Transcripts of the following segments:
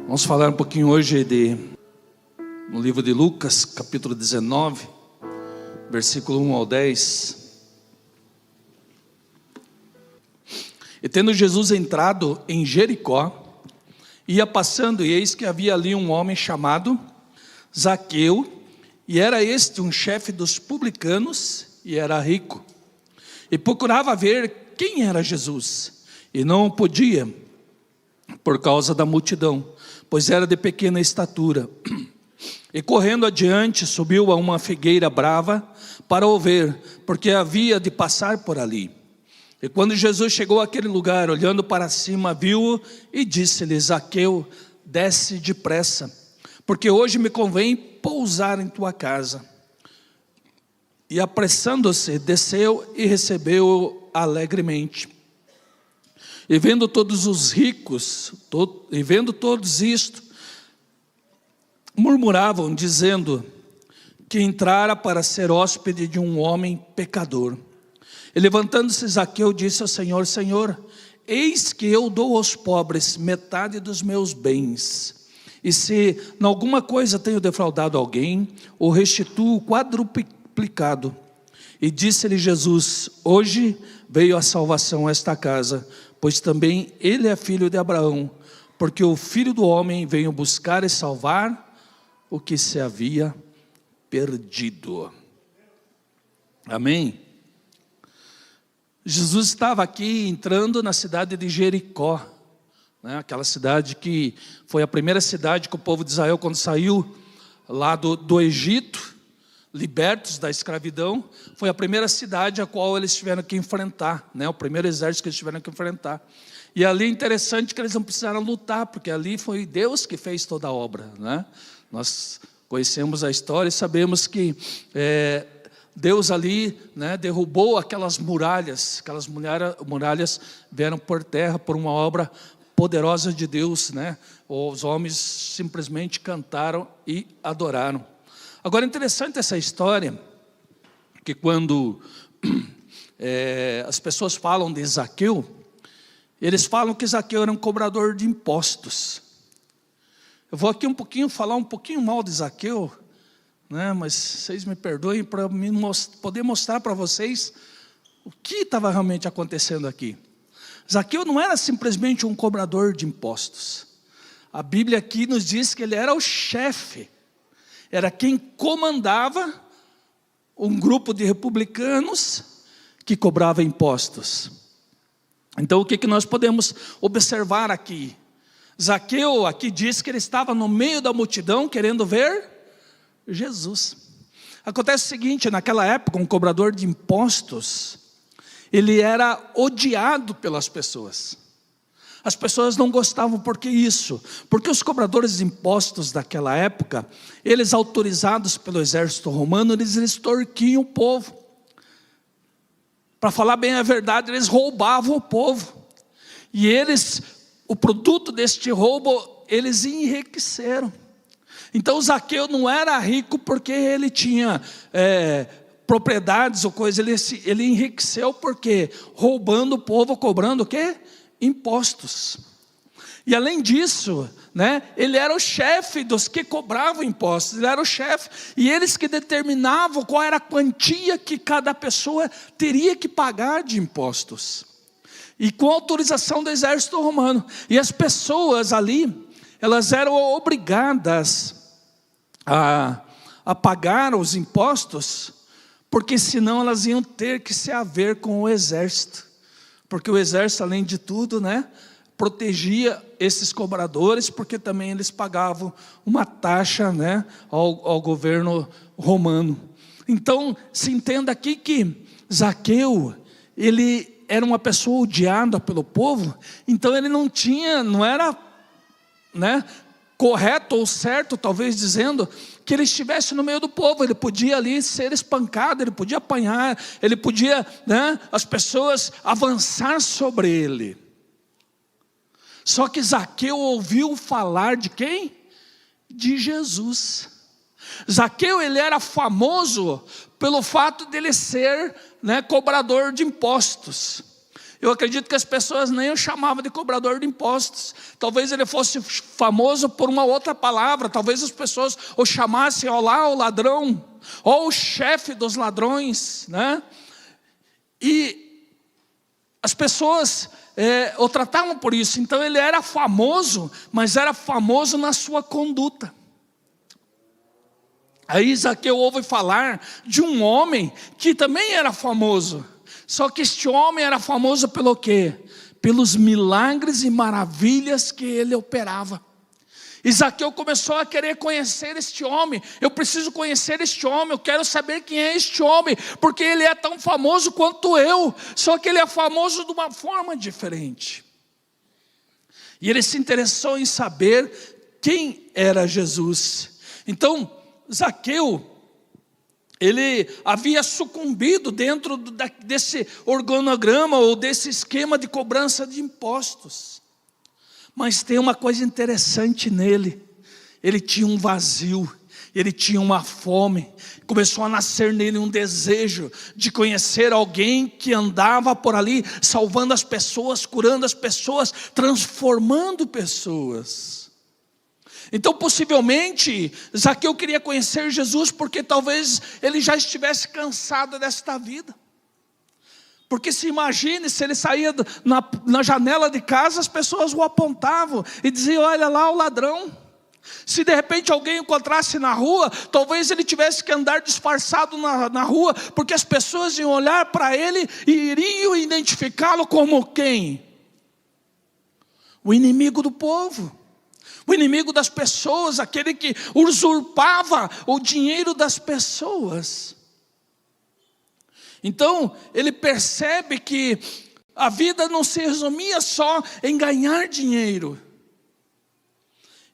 Vamos falar um pouquinho hoje no livro de Lucas, capítulo 19, versículo 1 ao 10. E tendo Jesus entrado em Jericó, ia passando, e eis que havia ali um homem chamado Zaqueu, e era este um chefe dos publicanos, e era rico. E procurava ver quem era Jesus, e não podia, por causa da multidão, pois era de pequena estatura. E correndo adiante, subiu a uma figueira brava para o ver, porque havia de passar por ali. E quando Jesus chegou àquele lugar, olhando para cima, viu-o e disse-lhe: Zaqueu, desce depressa, porque hoje me convém pousar em tua casa. E apressando-se, desceu e recebeu-o alegremente. E vendo todos os ricos, vendo todos isto, murmuravam, dizendo que entrara para ser hóspede de um homem pecador. E levantando-se Zaqueu, disse ao Senhor: Senhor, eis que eu dou aos pobres metade dos meus bens. E se em alguma coisa tenho defraudado alguém, o restituo quadruplicado. E disse-lhe Jesus: hoje veio a salvação a esta casa, pois também ele é filho de Abraão, porque o Filho do Homem veio buscar e salvar o que se havia perdido. Amém? Jesus estava aqui entrando na cidade de Jericó, né? Aquela cidade que foi a primeira cidade que o povo de Israel, quando saiu lá do Egito, libertos da escravidão, foi a primeira cidade a qual eles tiveram que enfrentar, né? O primeiro exército que eles tiveram que enfrentar. E ali é interessante que eles não precisaram lutar, porque ali foi Deus que fez toda a obra, né? Nós conhecemos a história e sabemos que Deus ali, né, derrubou aquelas muralhas vieram por terra por uma obra poderosa de Deus, né? Os homens simplesmente cantaram e adoraram. Agora, interessante essa história, que quando as pessoas falam de Zaqueu, eles falam que Zaqueu era um cobrador de impostos. Eu vou aqui falar um pouquinho mal de Zaqueu, né, mas vocês me perdoem para poder mostrar para vocês o que estava realmente acontecendo aqui. Zaqueu não era simplesmente um cobrador de impostos. A Bíblia aqui nos diz que ele era o chefe. Era quem comandava um grupo de republicanos que cobrava impostos. Então o que nós podemos observar aqui? Zaqueu aqui diz que ele estava no meio da multidão querendo ver Jesus. Acontece o seguinte: naquela época um cobrador de impostos, ele era odiado pelas pessoas. As pessoas não gostavam, porque os cobradores de impostos daquela época, eles autorizados pelo exército romano, eles extorquiam o povo. Para falar bem a verdade, eles roubavam o povo. E o produto deste roubo, eles enriqueceram. Então Zaqueu não era rico porque ele tinha propriedades ou coisa, ele enriqueceu porque roubando o povo, cobrando o quê? Impostos. E além disso, né, ele era o chefe dos que cobravam impostos, ele era o chefe, e eles que determinavam qual era a quantia que cada pessoa teria que pagar de impostos, e com autorização do exército romano. E as pessoas ali, elas eram obrigadas a pagar os impostos, porque senão elas iam ter que se haver com o exército. Porque o exército, além de tudo, né, protegia esses cobradores, porque também eles pagavam uma taxa, né, ao governo romano. Então, se entenda aqui que Zaqueu, ele era uma pessoa odiada pelo povo, então ele não era, né, correto ou certo, talvez dizendo, que ele estivesse no meio do povo. Ele podia ali ser espancado, ele podia apanhar, ele podia, né, as pessoas avançar sobre ele. Só que Zaqueu ouviu falar de quem? De Jesus. Zaqueu, ele era famoso pelo fato de ele ser, né, cobrador de impostos. Eu acredito que as pessoas nem o chamavam de cobrador de impostos. Talvez ele fosse famoso por uma outra palavra. Talvez as pessoas o chamassem, ó lá, o ladrão, ou o chefe dos ladrões, né? E as pessoas o tratavam por isso. Então ele era famoso, mas era famoso na sua conduta. Aí Zaqueu ouve falar de um homem que também era famoso. Só que este homem era famoso pelo quê? Pelos milagres e maravilhas que ele operava. E Zaqueu começou a querer conhecer este homem. Eu preciso conhecer este homem, eu quero saber quem é este homem, porque ele é tão famoso quanto eu, só que ele é famoso de uma forma diferente. E ele se interessou em saber quem era Jesus. Então, Zaqueu, ele havia sucumbido dentro desse organograma ou desse esquema de cobrança de impostos. Mas tem uma coisa interessante nele. Ele tinha um vazio, ele tinha uma fome. Começou a nascer nele um desejo de conhecer alguém que andava por ali, salvando as pessoas, curando as pessoas, transformando pessoas. Então possivelmente Zaqueu queria conhecer Jesus porque talvez ele já estivesse cansado desta vida. Porque se imagine, se ele saía na janela de casa, as pessoas o apontavam e diziam, olha lá o ladrão. Se de repente alguém o encontrasse na rua, talvez ele tivesse que andar disfarçado na rua, porque as pessoas iam olhar para ele e iriam identificá-lo como quem? O inimigo do povo. O inimigo das pessoas, aquele que usurpava o dinheiro das pessoas. Então, ele percebe que a vida não se resumia só em ganhar dinheiro.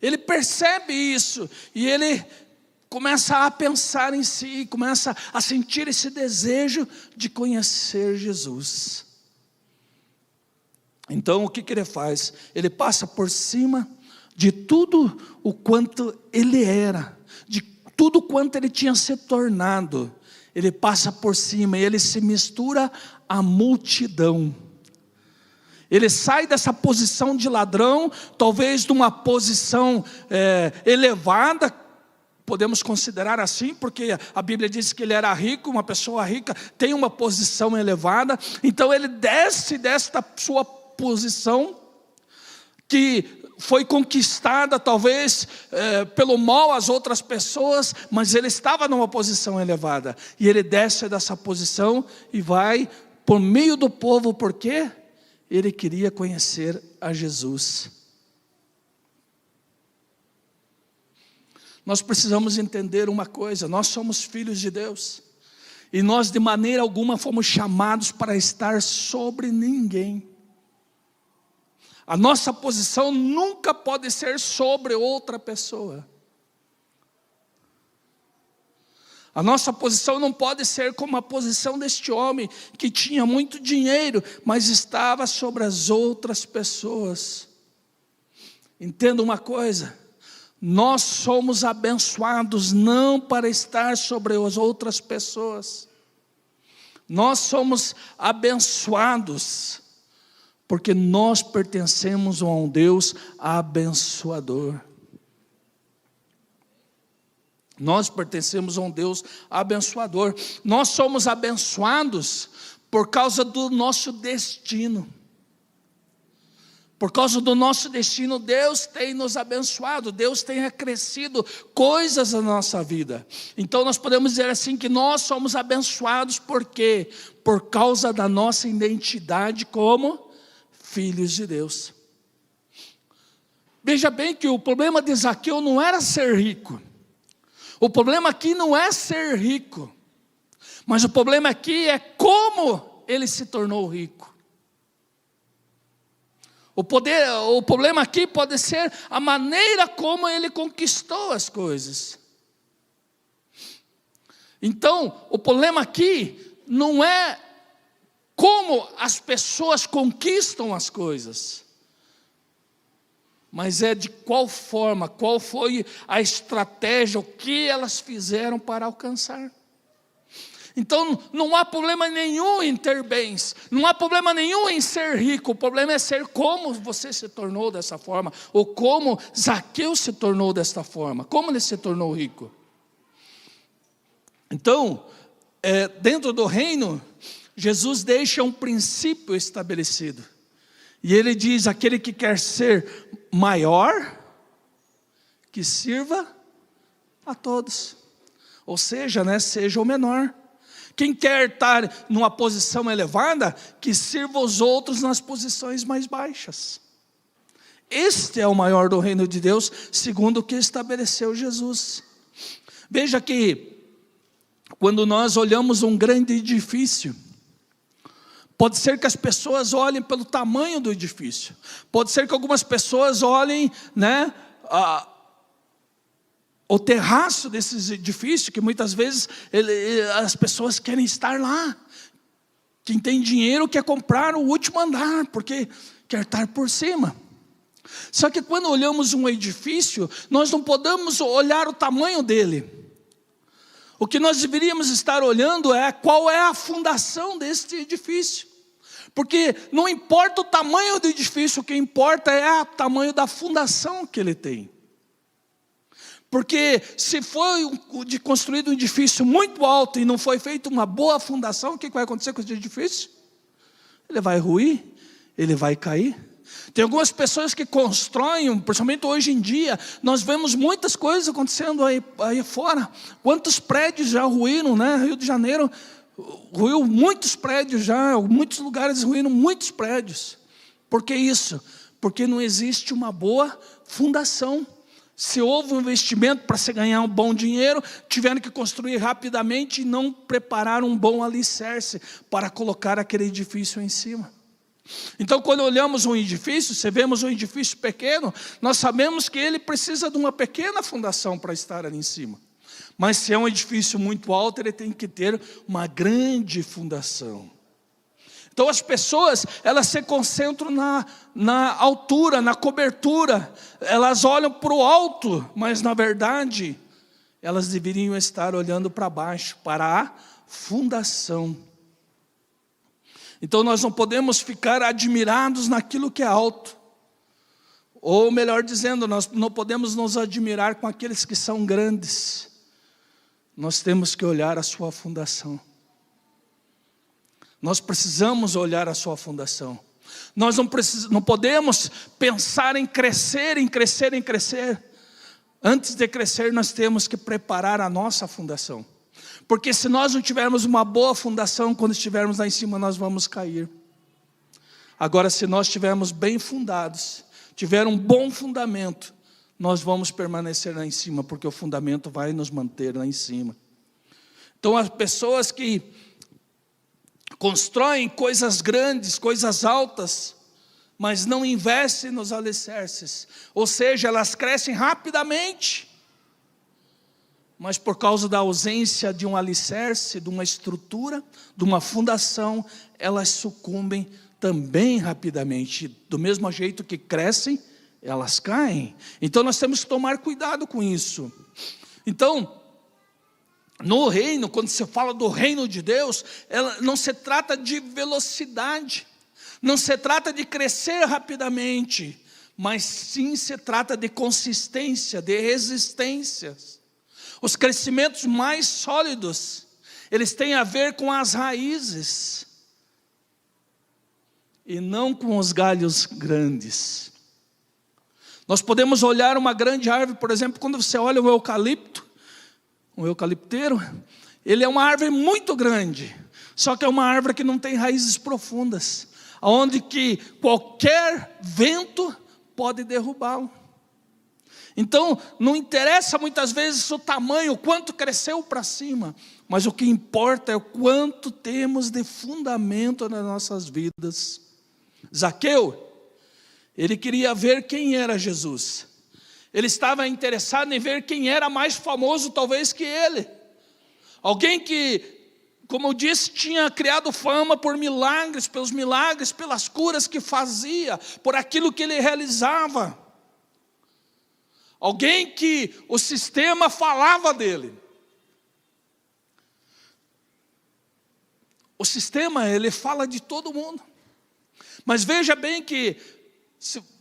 Ele percebe isso e ele começa a pensar em si, começa a sentir esse desejo de conhecer Jesus. Então, o que ele faz? Ele passa por cima de tudo o quanto ele era, de tudo quanto ele tinha se tornado. Ele passa por cima e ele se mistura à multidão. Ele sai dessa posição de ladrão, talvez de uma posição elevada, podemos considerar assim, porque a Bíblia diz que ele era rico, uma pessoa rica tem uma posição elevada. Então ele desce desta sua posição, que foi conquistada talvez pelo mal às outras pessoas, mas ele estava numa posição elevada. E ele desce dessa posição e vai por meio do povo, por quê? Ele queria conhecer a Jesus. Nós precisamos entender uma coisa, nós somos filhos de Deus. E nós de maneira alguma fomos chamados para estar sobre ninguém. A nossa posição nunca pode ser sobre outra pessoa. A nossa posição não pode ser como a posição deste homem que tinha muito dinheiro, mas estava sobre as outras pessoas. Entenda uma coisa, nós somos abençoados não para estar sobre as outras pessoas. Nós somos abençoados porque nós pertencemos a um Deus abençoador. Nós pertencemos a um Deus abençoador. Nós somos abençoados por causa do nosso destino. Por causa do nosso destino, Deus tem nos abençoado, Deus tem acrescido coisas na nossa vida. Então nós podemos dizer assim que nós somos abençoados por quê? Por causa da nossa identidade como filhos de Deus. Veja bem que o problema de Zaqueu não era ser rico. O problema aqui não é ser rico. Mas o problema aqui é como ele se tornou rico. O problema aqui pode ser a maneira como ele conquistou as coisas. Então, o problema aqui não é como as pessoas conquistam as coisas, mas é de qual forma, qual foi a estratégia, o que elas fizeram para alcançar. Então não há problema nenhum em ter bens, não há problema nenhum em ser rico. O problema é ser como você se tornou dessa forma, ou como Zaqueu se tornou desta forma, como ele se tornou rico. Então, dentro do reino, Jesus deixa um princípio estabelecido. E ele diz: aquele que quer ser maior, que sirva a todos. Ou seja, seja o menor. Quem quer estar numa posição elevada, que sirva os outros nas posições mais baixas. Este é o maior do reino de Deus, segundo o que estabeleceu Jesus. Veja que, quando nós olhamos um grande edifício, pode ser que as pessoas olhem pelo tamanho do edifício. Pode ser que algumas pessoas olhem, o terraço desses edifícios, que muitas vezes as pessoas querem estar lá. Quem tem dinheiro quer comprar o último andar, porque quer estar por cima. Só que quando olhamos um edifício, nós não podemos olhar o tamanho dele. O que nós deveríamos estar olhando é qual é a fundação deste edifício. Porque não importa o tamanho do edifício, o que importa é o tamanho da fundação que ele tem. Porque se foi construído um edifício muito alto e não foi feita uma boa fundação, o que vai acontecer com esse edifício? Ele vai ruir, ele vai cair. Tem algumas pessoas que constroem, principalmente hoje em dia, nós vemos muitas coisas acontecendo aí fora. Quantos prédios já ruíram, Rio de Janeiro ruiu muitos prédios já, muitos lugares ruíram muitos prédios. Por que isso? Porque não existe uma boa fundação. Se houve um investimento para se ganhar um bom dinheiro, tiveram que construir rapidamente e não preparar um bom alicerce para colocar aquele edifício em cima. Então, quando olhamos um edifício, se vemos um edifício pequeno, nós sabemos que ele precisa de uma pequena fundação para estar ali em cima. Mas se é um edifício muito alto, ele tem que ter uma grande fundação. Então as pessoas, elas se concentram na altura, na cobertura. Elas olham para o alto, mas na verdade, elas deveriam estar olhando para baixo, para a fundação. Então nós não podemos ficar admirados naquilo que é alto. Ou melhor dizendo, nós não podemos nos admirar com aqueles que são grandes. Nós temos que olhar a sua fundação. Nós precisamos olhar a sua fundação. Nós não podemos pensar em crescer, em crescer, em crescer. Antes de crescer, nós temos que preparar a nossa fundação. Porque se nós não tivermos uma boa fundação, quando estivermos lá em cima, nós vamos cair. Agora, se nós estivermos bem fundados, tiver um bom fundamento, nós vamos permanecer lá em cima, porque o fundamento vai nos manter lá em cima. Então, as pessoas que constroem coisas grandes, coisas altas, mas não investem nos alicerces. Ou seja, elas crescem rapidamente, mas por causa da ausência de um alicerce, de uma estrutura, de uma fundação, elas sucumbem também rapidamente. Do mesmo jeito que crescem, elas caem. Então nós temos que tomar cuidado com isso. Então, no reino, quando se fala do reino de Deus, não se trata de velocidade, não se trata de crescer rapidamente, mas sim se trata de consistência, de resistência. Os crescimentos mais sólidos, eles têm a ver com as raízes, e não com os galhos grandes. Nós podemos olhar uma grande árvore, por exemplo, quando você olha o eucalipto, um eucalipteiro, ele é uma árvore muito grande, só que é uma árvore que não tem raízes profundas, onde que qualquer vento pode derrubá-lo. Então, não interessa muitas vezes o tamanho, o quanto cresceu para cima, mas o que importa é o quanto temos de fundamento nas nossas vidas. Zaqueu, ele queria ver quem era Jesus. Ele estava interessado em ver quem era mais famoso talvez que ele. Alguém que, como eu disse, tinha criado fama por milagres, pelos milagres, pelas curas que fazia, por aquilo que ele realizava. Alguém que o sistema falava dele. O sistema, ele fala de todo mundo. Mas veja bem que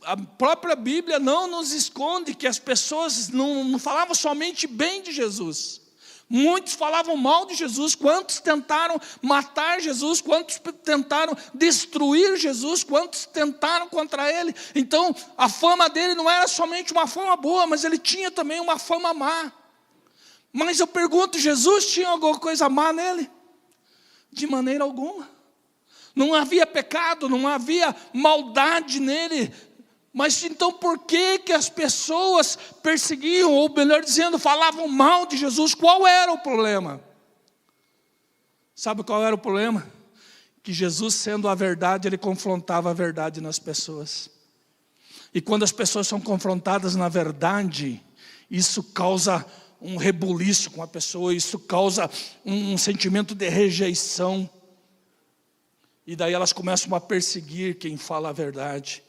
a própria Bíblia não nos esconde que as pessoas não falavam somente bem de Jesus. Muitos falavam mal de Jesus, quantos tentaram matar Jesus, quantos tentaram destruir Jesus, quantos tentaram contra ele. Então, a fama dele não era somente uma fama boa, mas ele tinha também uma fama má. Mas eu pergunto, Jesus tinha alguma coisa má nele? De maneira alguma. Não havia pecado, não havia maldade nele. Mas então por que as pessoas perseguiam, ou melhor dizendo, falavam mal de Jesus? Qual era o problema? Sabe qual era o problema? Que Jesus, sendo a verdade, ele confrontava a verdade nas pessoas. E quando as pessoas são confrontadas na verdade, isso causa um rebuliço com a pessoa, isso causa um sentimento de rejeição. E daí elas começam a perseguir quem fala a verdade.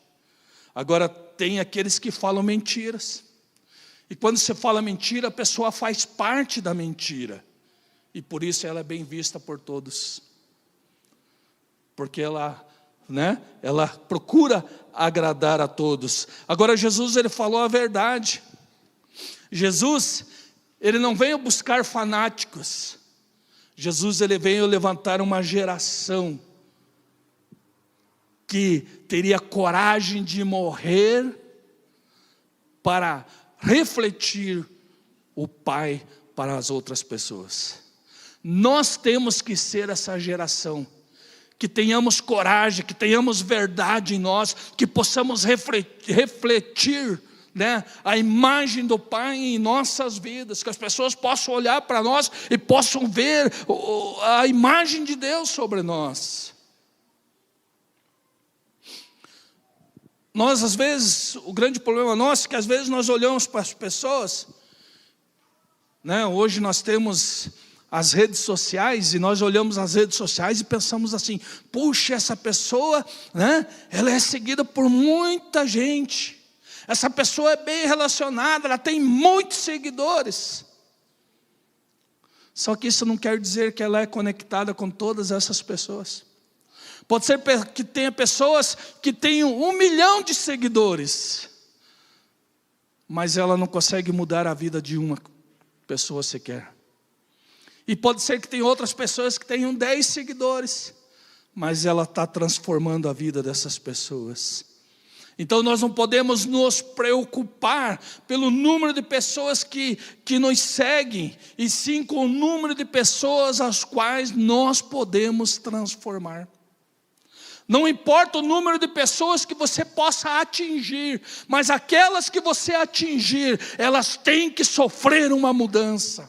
Agora tem aqueles que falam mentiras. E quando você fala mentira, a pessoa faz parte da mentira. E por isso ela é bem vista por todos. Porque ela procura agradar a todos. Agora Jesus, ele falou a verdade. Jesus, ele não veio buscar fanáticos. Jesus, ele veio levantar uma geração que teria coragem de morrer para refletir o Pai para as outras pessoas. Nós temos que ser essa geração, que tenhamos coragem, que tenhamos verdade em nós, que possamos refletir a imagem do Pai em nossas vidas, que as pessoas possam olhar para nós e possam ver a imagem de Deus sobre nós. Nós, às vezes, o grande problema nosso é que às vezes nós olhamos para as pessoas, hoje nós temos as redes sociais, e nós olhamos as redes sociais e pensamos assim, puxa, essa pessoa, ela é seguida por muita gente, essa pessoa é bem relacionada, ela tem muitos seguidores. Só que isso não quer dizer que ela é conectada com todas essas pessoas. Pode ser que tenha pessoas que tenham 1 milhão de seguidores, mas ela não consegue mudar a vida de uma pessoa sequer. E pode ser que tenha outras pessoas que tenham 10 seguidores, mas ela está transformando a vida dessas pessoas. Então nós não podemos nos preocupar pelo número de pessoas que nos seguem, e sim com o número de pessoas as quais nós podemos transformar. Não importa o número de pessoas que você possa atingir, mas aquelas que você atingir, elas têm que sofrer uma mudança.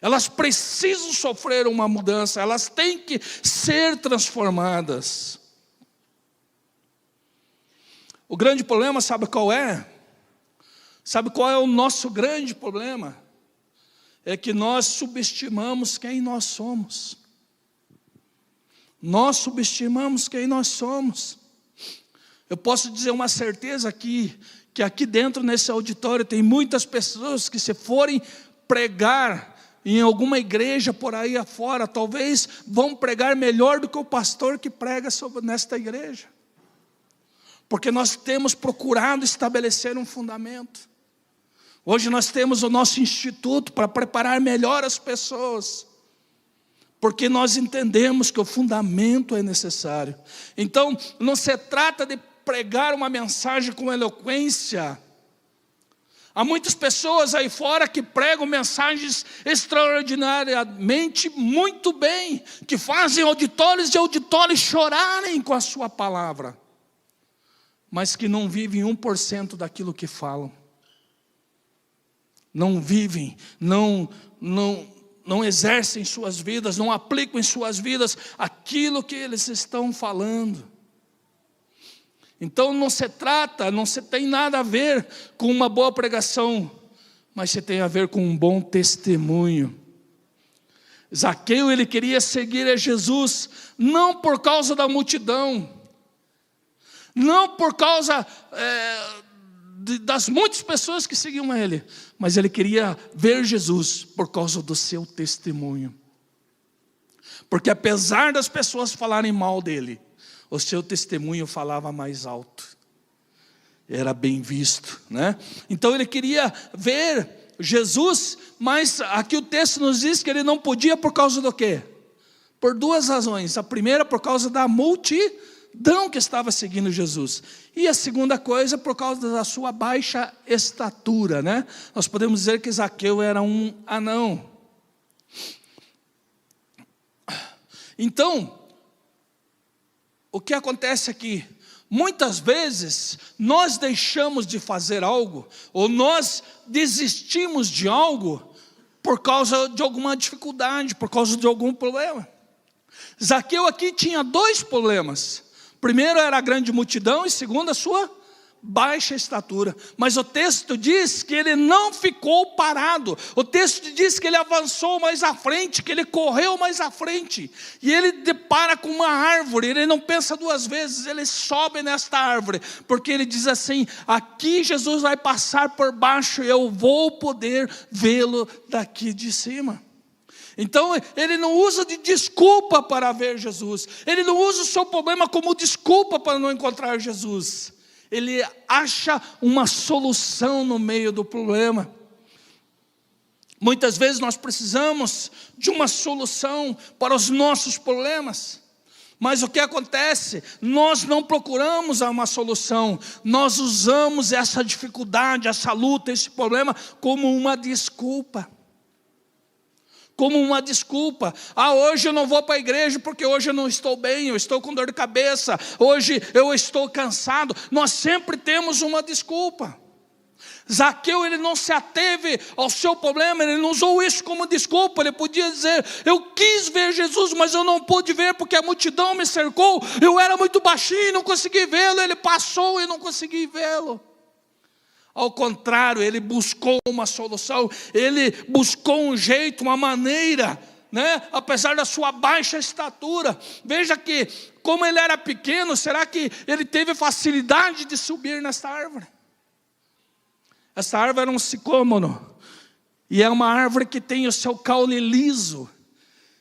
Elas precisam sofrer uma mudança, elas têm que ser transformadas. O grande problema, sabe qual é? Sabe qual é o nosso grande problema? É que nós subestimamos quem nós somos. Nós subestimamos quem nós somos. Eu posso dizer uma certeza aqui, que aqui dentro nesse auditório tem muitas pessoas que, se forem pregar em alguma igreja por aí afora, talvez vão pregar melhor do que o pastor que prega nesta igreja. Porque nós temos procurado estabelecer um fundamento. Hoje nós temos o nosso instituto para preparar melhor as pessoas, porque nós entendemos que o fundamento é necessário. Então, não se trata de pregar uma mensagem com eloquência. Há muitas pessoas aí fora que pregam mensagens extraordinariamente muito bem, que fazem auditórios e auditórios chorarem com a sua palavra, mas que não vivem 1% daquilo que falam. Não vivem, não exercem em suas vidas, não aplicam em suas vidas aquilo que eles estão falando. Então não se tem nada a ver com uma boa pregação, mas se tem a ver com um bom testemunho. Zaqueu, ele queria seguir a Jesus, não por causa da multidão, não por causa das muitas pessoas que seguiam a ele, mas ele queria ver Jesus por causa do seu testemunho. Porque apesar das pessoas falarem mal dele, o seu testemunho falava mais alto. Era bem visto, né? Então ele queria ver Jesus, mas aqui o texto nos diz que ele não podia por causa do quê? Por duas razões. A primeira, por causa da multidão que estava seguindo Jesus. E a segunda coisa, por causa da sua baixa estatura, né? Nós podemos dizer que Zaqueu era um anão. Então, o que acontece aqui? Muitas vezes nós deixamos de fazer algo, ou nós desistimos de algo por causa de alguma dificuldade, por causa de algum problema. Zaqueu aqui tinha dois problemas. Primeiro era a grande multidão e segundo a sua baixa estatura. Mas o texto diz que ele não ficou parado. O texto diz que ele avançou mais à frente, que ele correu mais à frente. E ele depara com uma árvore, ele não pensa duas vezes, ele sobe nesta árvore. Porque ele diz assim, aqui Jesus vai passar por baixo, eu vou poder vê-lo daqui de cima. Então ele não usa de desculpa para ver Jesus. Ele não usa o seu problema como desculpa para não encontrar Jesus. Ele acha uma solução no meio do problema. Muitas vezes nós precisamos de uma solução para os nossos problemas. Mas o que acontece? Nós não procuramos uma solução. Nós usamos essa dificuldade, essa luta, esse problema como uma desculpa. Como uma desculpa. Hoje eu não vou para a igreja porque hoje eu não estou bem, eu estou com dor de cabeça, hoje eu estou cansado. Nós sempre temos uma desculpa. Zaqueu, ele não se ateve ao seu problema, ele não usou isso como desculpa. Ele podia dizer, eu quis ver Jesus, mas eu não pude ver porque a multidão me cercou, eu era muito baixinho, não consegui vê-lo, ele passou e não consegui vê-lo. Ao contrário, ele buscou uma solução, ele buscou um jeito, uma maneira, né? Apesar da sua baixa estatura. Veja que, como ele era pequeno, será que ele teve facilidade de subir nessa árvore? Essa árvore era um sicômoro, e é uma árvore que tem o seu caule liso.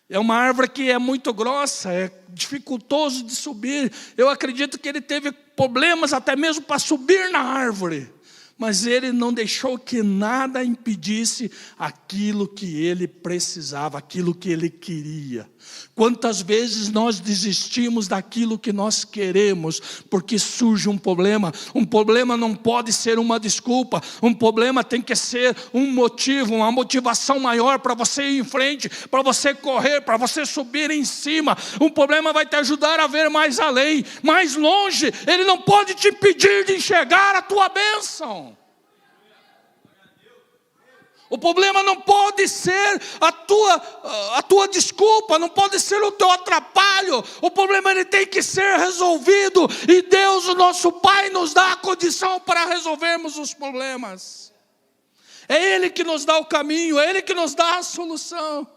É uma árvore que é muito grossa, é dificultoso de subir. Eu acredito que ele teve problemas até mesmo para subir na árvore. Mas ele não deixou que nada impedisse aquilo que ele precisava, aquilo que ele queria. Quantas vezes nós desistimos daquilo que nós queremos, porque surge um problema. Um problema não pode ser uma desculpa, um problema tem que ser um motivo, uma motivação maior para você ir em frente, para você correr, para você subir em cima. Um problema vai te ajudar a ver mais além, mais longe. Ele não pode te impedir de enxergar a tua bênção. O problema não pode ser a tua desculpa, não pode ser o teu atrapalho. O problema ele tem que ser resolvido. E Deus, o nosso Pai, nos dá a condição para resolvermos os problemas. É Ele que nos dá o caminho, é Ele que nos dá a solução.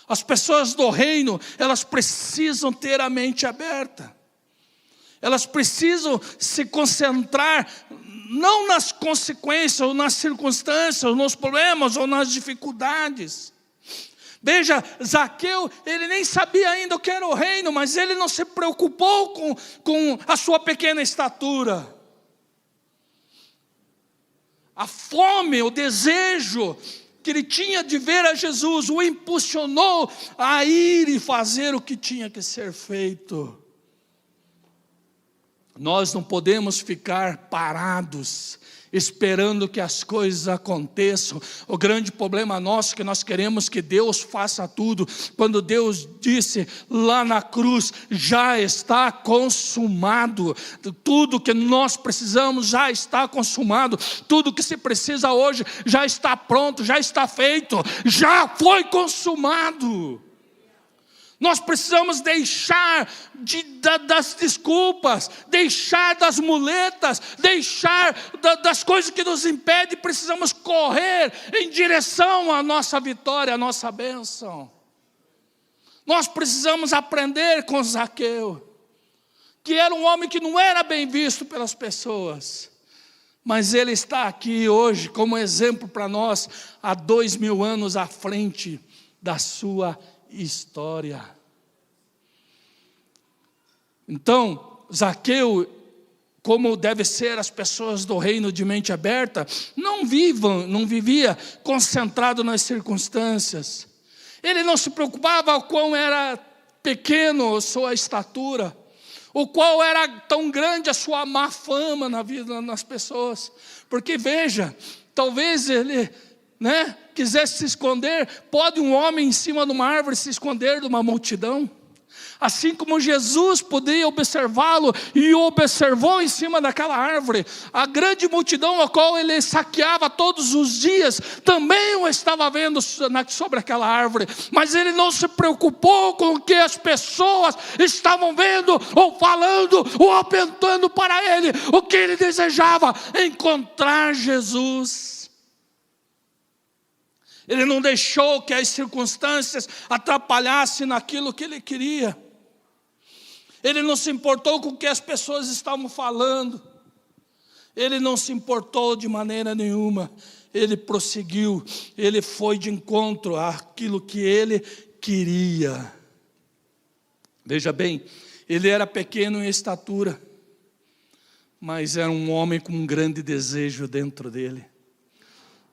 As pessoas do reino, elas precisam ter a mente aberta. Elas precisam se concentrar não nas consequências, ou nas circunstâncias, ou nos problemas, ou nas dificuldades. Veja, Zaqueu, ele nem sabia ainda o que era o reino, mas ele não se preocupou com a sua pequena estatura. A fome, o desejo que ele tinha de ver a Jesus, o impulsionou a ir e fazer o que tinha que ser feito. Nós não podemos ficar parados, esperando que as coisas aconteçam. O grande problema nosso é que nós queremos que Deus faça tudo. Quando Deus disse lá na cruz, já está consumado. Tudo que nós precisamos já está consumado. Tudo que se precisa hoje já está pronto, já está feito, já foi consumado. Nós precisamos deixar das desculpas, deixar das muletas, deixar das coisas que nos impedem. Precisamos correr em direção à nossa vitória, à nossa bênção. Nós precisamos aprender com Zaqueu, que era um homem que não era bem visto pelas pessoas, Mas ele está aqui hoje como exemplo para nós, há 2000 anos à frente da sua história. Então, Zaqueu, como deve ser as pessoas do reino de mente aberta, não vivia concentrado nas circunstâncias. Ele não se preocupava com quão era pequeno a sua estatura, o qual era tão grande a sua má fama na vida das pessoas. Porque veja, talvez ele quisesse se esconder. Pode um homem em cima de uma árvore se esconder de uma multidão? Assim como Jesus podia observá-lo e o observou em cima daquela árvore, a grande multidão a qual ele saqueava todos os dias, também o estava vendo sobre aquela árvore, mas ele não se preocupou com o que as pessoas estavam vendo, ou falando, ou apontando para ele. O que ele desejava? Encontrar Jesus. Ele não deixou que as circunstâncias atrapalhassem naquilo que ele queria. Ele não se importou com o que as pessoas estavam falando. Ele não se importou de maneira nenhuma. Ele prosseguiu. Ele foi de encontro àquilo que ele queria. Veja bem, ele era pequeno em estatura, mas era um homem com um grande desejo dentro dele.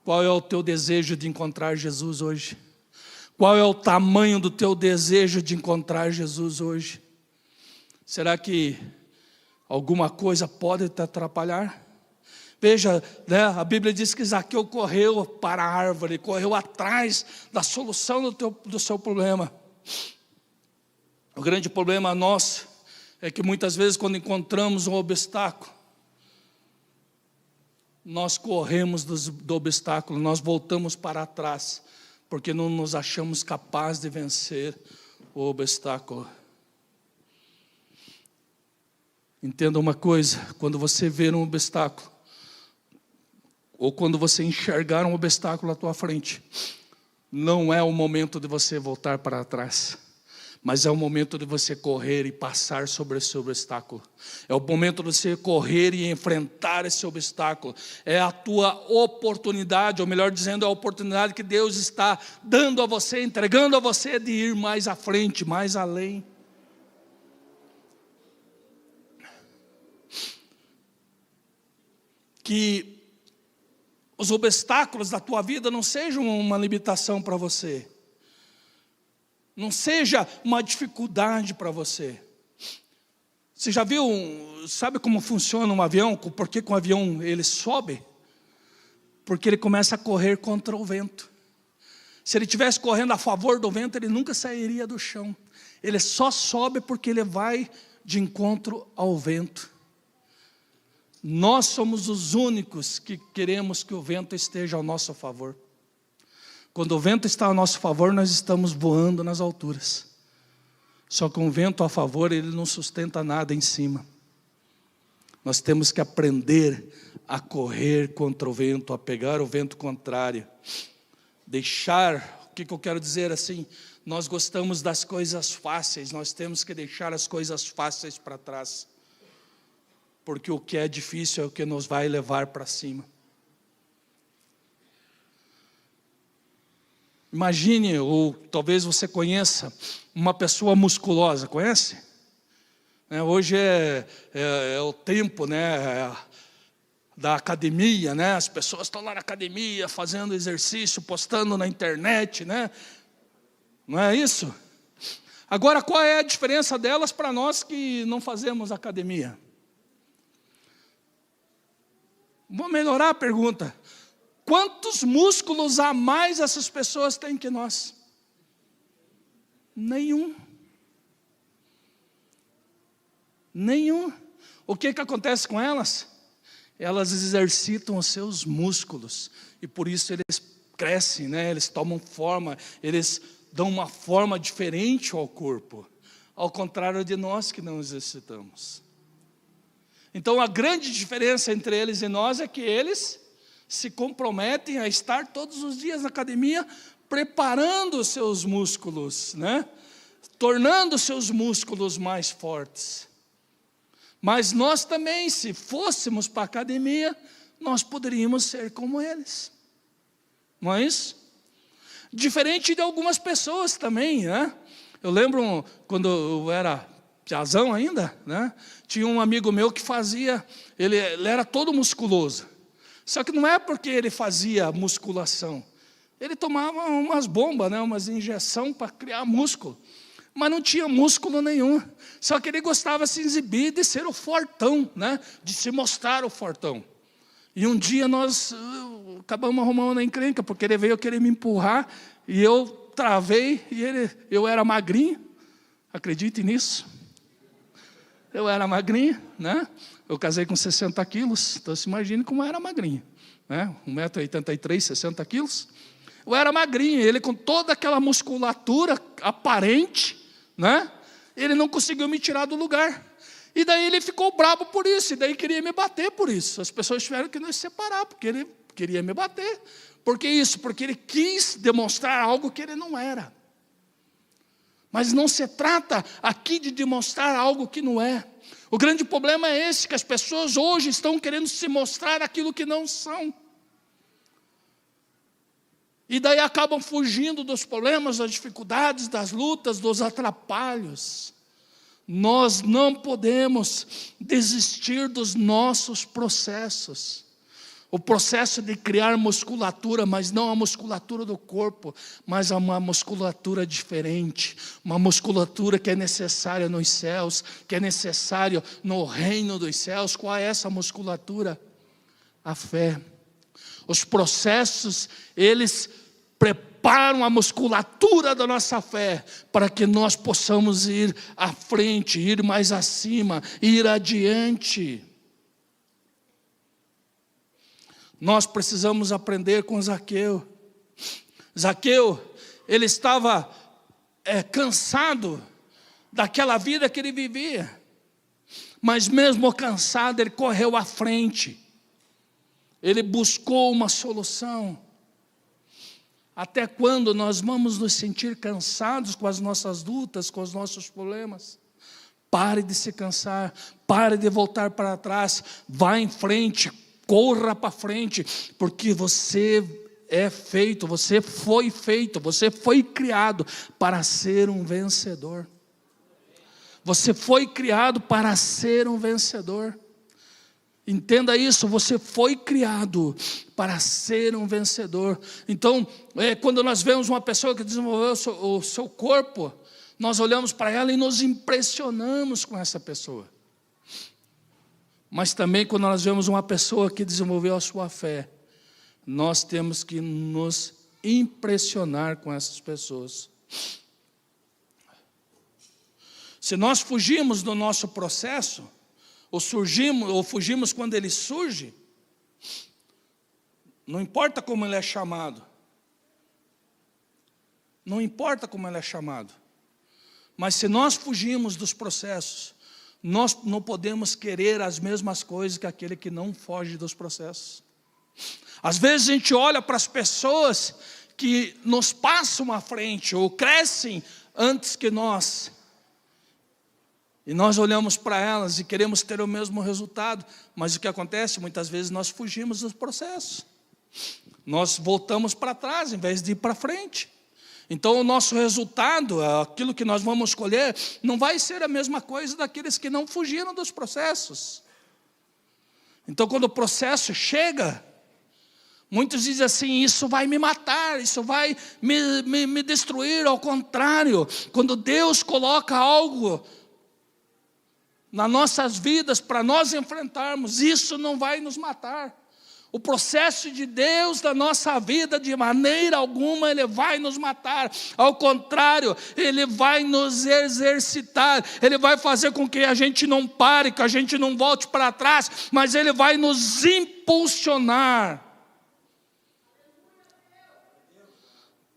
Qual é o teu desejo de encontrar Jesus hoje? Qual é o tamanho do teu desejo de encontrar Jesus hoje? Será que alguma coisa pode te atrapalhar? Veja, a Bíblia diz que Zaqueu correu para a árvore, correu atrás da solução do seu problema. O grande problema nosso é que muitas vezes quando encontramos um obstáculo, nós corremos do obstáculo, nós voltamos para trás, porque não nos achamos capazes de vencer o obstáculo. Entenda uma coisa, quando você ver um obstáculo, ou quando você enxergar um obstáculo à tua frente, não é o momento de você voltar para trás, mas é o momento de você correr e passar sobre esse obstáculo. É o momento de você correr e enfrentar esse obstáculo. É a tua oportunidade, ou melhor dizendo, é a oportunidade que Deus está dando a você, entregando a você de ir mais à frente, mais além. Que os obstáculos da tua vida não sejam uma limitação para você. Não seja uma dificuldade para você. Você já viu, sabe como funciona um avião? Por que um avião ele sobe? Porque ele começa a correr contra o vento. Se ele estivesse correndo a favor do vento, ele nunca sairia do chão. Ele só sobe porque ele vai de encontro ao vento. Nós somos os únicos que queremos que o vento esteja ao nosso favor. Quando o vento está ao nosso favor, nós estamos voando nas alturas. Só que um vento a favor, ele não sustenta nada em cima. Nós temos que aprender a correr contra o vento, a pegar o vento contrário. Deixar, o que eu quero dizer assim? Nós gostamos das coisas fáceis, nós temos que deixar as coisas fáceis para trás. Porque o que é difícil é o que nos vai levar para cima. Imagine, ou talvez você conheça, uma pessoa musculosa, conhece? Hoje é o tempo da academia, as pessoas estão lá na academia fazendo exercício, postando na internet, não é isso? Agora, qual é a diferença delas para nós que não fazemos academia? Vou melhorar a pergunta. Quantos músculos a mais essas pessoas têm que nós? Nenhum. Nenhum. O que acontece com elas? Elas exercitam os seus músculos. E por isso eles crescem, eles tomam forma, eles dão uma forma diferente ao corpo. Ao contrário de nós que não exercitamos. Então a grande diferença entre eles e nós é que eles se comprometem a estar todos os dias na academia, preparando os seus músculos, tornando os seus músculos mais fortes. Mas nós também, se fôssemos para a academia, nós poderíamos ser como eles. Não é isso? Diferente de algumas pessoas também, né? Eu lembro quando eu era piazão ainda, né? Tinha um amigo meu que fazia, ele era todo musculoso. Só que não é porque ele fazia musculação. Ele tomava umas bombas, né? Umas injeções para criar músculo. Mas não tinha músculo nenhum. Só que ele gostava de se exibir, de ser o fortão, né? De se mostrar o fortão. E um dia nós acabamos arrumando uma encrenca, porque ele veio querer me empurrar, e eu travei, e eu era magrinho. Acredite nisso. Eu era magrinho, né? Eu casei com 60 quilos, então se imagine como eu era magrinho, né? 1,83 m, 60 quilos. Eu era magrinho, ele com toda aquela musculatura aparente, né? Ele não conseguiu me tirar do lugar. E daí ele ficou bravo por isso, e daí queria me bater por isso. As pessoas tiveram que nos separar, porque ele queria me bater. Por que isso? Porque ele quis demonstrar algo que ele não era. Mas não se trata aqui de demonstrar algo que não é. O grande problema é esse, que as pessoas hoje estão querendo se mostrar aquilo que não são. E daí acabam fugindo dos problemas, das dificuldades, das lutas, dos atrapalhos. Nós não podemos desistir dos nossos processos. O processo de criar musculatura, mas não a musculatura do corpo, mas uma musculatura diferente, uma musculatura que é necessária nos céus, que é necessária no reino dos céus. Qual é essa musculatura? A fé. Os processos, eles preparam a musculatura da nossa fé, para que nós possamos ir à frente, ir mais acima, ir adiante. Nós precisamos aprender com Zaqueu. Zaqueu, ele estava cansado daquela vida que ele vivia, mas mesmo cansado, ele correu à frente. Ele buscou uma solução. Até quando nós vamos nos sentir cansados com as nossas lutas, com os nossos problemas? Pare de se cansar, pare de voltar para trás, vá em frente, corra para frente, porque você é feito, você foi criado para ser um vencedor. Você foi criado para ser um vencedor. Entenda isso, você foi criado para ser um vencedor. Então, quando nós vemos uma pessoa que desenvolveu o seu corpo, nós olhamos para ela e nos impressionamos com essa pessoa. Mas também quando nós vemos uma pessoa que desenvolveu a sua fé, nós temos que nos impressionar com essas pessoas. Se nós fugimos do nosso processo, ou fugimos quando ele surge, não importa como ele é chamado. Não importa como ele é chamado. Mas se nós fugimos dos processos, nós não podemos querer as mesmas coisas que aquele que não foge dos processos. Às vezes a gente olha para as pessoas que nos passam à frente, ou crescem antes que nós, e nós olhamos para elas e queremos ter o mesmo resultado, mas o que acontece? Muitas vezes nós fugimos dos processos. Nós voltamos para trás, em vez de ir para frente. Então o nosso resultado, aquilo que nós vamos colher, não vai ser a mesma coisa daqueles que não fugiram dos processos. Então quando o processo chega, muitos dizem assim, isso vai me matar, isso vai me destruir. Ao contrário, quando Deus coloca algo nas nossas vidas para nós enfrentarmos, isso não vai nos matar. O processo de Deus da nossa vida, de maneira alguma, Ele vai nos matar. Ao contrário, Ele vai nos exercitar. Ele vai fazer com que a gente não pare, que a gente não volte para trás, mas Ele vai nos impulsionar.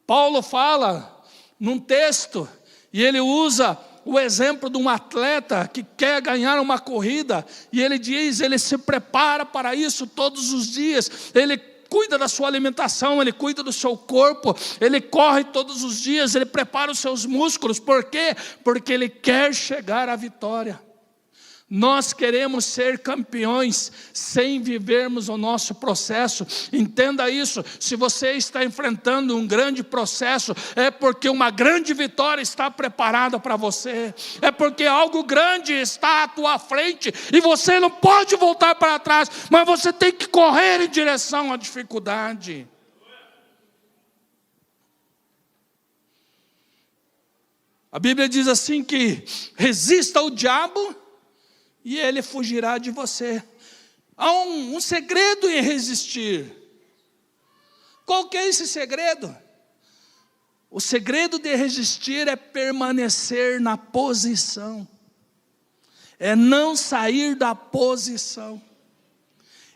Paulo fala num texto, e ele usa o exemplo de um atleta que quer ganhar uma corrida, e ele diz, ele se prepara para isso todos os dias, ele cuida da sua alimentação, ele cuida do seu corpo, ele corre todos os dias, ele prepara os seus músculos. Por quê? Porque ele quer chegar à vitória. Nós queremos ser campeões sem vivermos o nosso processo. Entenda isso, se você está enfrentando um grande processo, é porque uma grande vitória está preparada para você. É porque algo grande está à tua frente e você não pode voltar para trás, mas você tem que correr em direção à dificuldade. A Bíblia diz assim que resista ao diabo e ele fugirá de você. Há um segredo em resistir. Qual que é esse segredo? O segredo de resistir é permanecer na posição. É não sair da posição.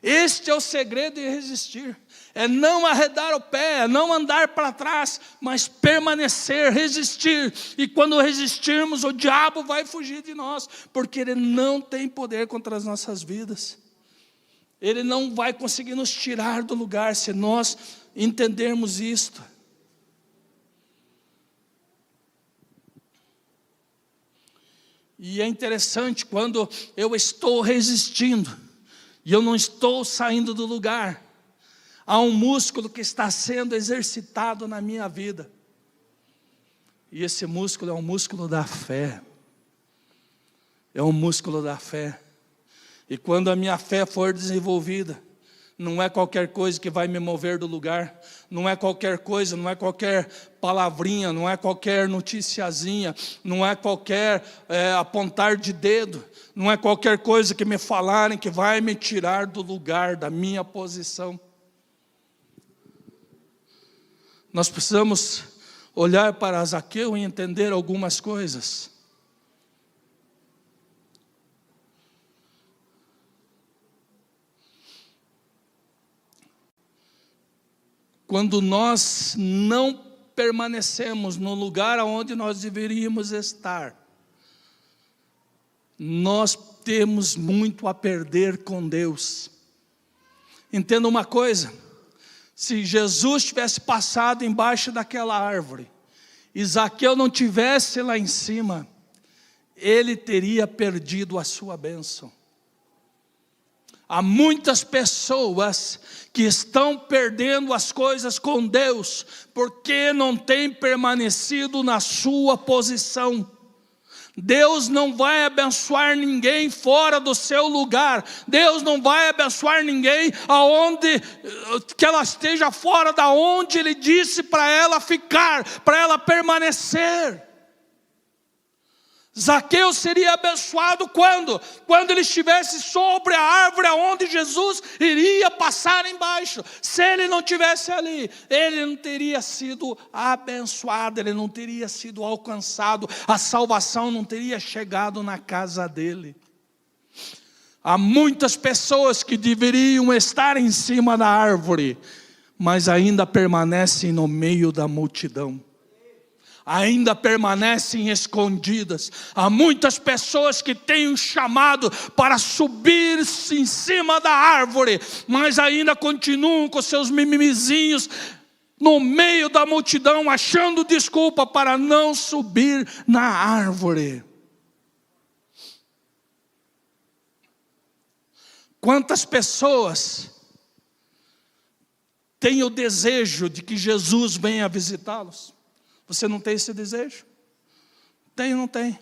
Este é o segredo de resistir. É não arredar o pé, é não andar para trás, mas permanecer, resistir. E quando resistirmos, o diabo vai fugir de nós, porque ele não tem poder contra as nossas vidas. Ele não vai conseguir nos tirar do lugar se nós entendermos isto. E é interessante quando eu estou resistindo e eu não estou saindo do lugar. Há um músculo que está sendo exercitado na minha vida. E esse músculo é um músculo da fé. É um músculo da fé. E quando a minha fé for desenvolvida, não é qualquer coisa que vai me mover do lugar. Não é qualquer coisa, não é qualquer palavrinha, não é qualquer noticiazinha, não é qualquer apontar de dedo, não é qualquer coisa que me falarem que vai me tirar do lugar, da minha posição. Nós precisamos olhar para Zaqueu e entender algumas coisas. Quando nós não permanecemos no lugar onde nós deveríamos estar, nós temos muito a perder com Deus. Entenda uma coisa. Se Jesus tivesse passado embaixo daquela árvore, e Zaqueu não tivesse lá em cima, ele teria perdido a sua bênção. Há muitas pessoas que estão perdendo as coisas com Deus, porque não têm permanecido na sua posição. Deus não vai abençoar ninguém fora do seu lugar. Deus não vai abençoar ninguém aonde que ela esteja fora da onde Ele disse para ela ficar, para ela permanecer. Zaqueu seria abençoado quando? Quando ele estivesse sobre a árvore onde Jesus iria passar embaixo. Se ele não estivesse ali, ele não teria sido abençoado, ele não teria sido alcançado, a salvação não teria chegado na casa dele. Há muitas pessoas que deveriam estar em cima da árvore, mas ainda permanecem no meio da multidão. Ainda permanecem escondidas. Há muitas pessoas que têm um chamado para subir em cima da árvore, mas ainda continuam com seus mimimizinhos no meio da multidão, achando desculpa para não subir na árvore. Quantas pessoas têm o desejo de que Jesus venha visitá-los? Você não tem esse desejo? Tem ou não tem?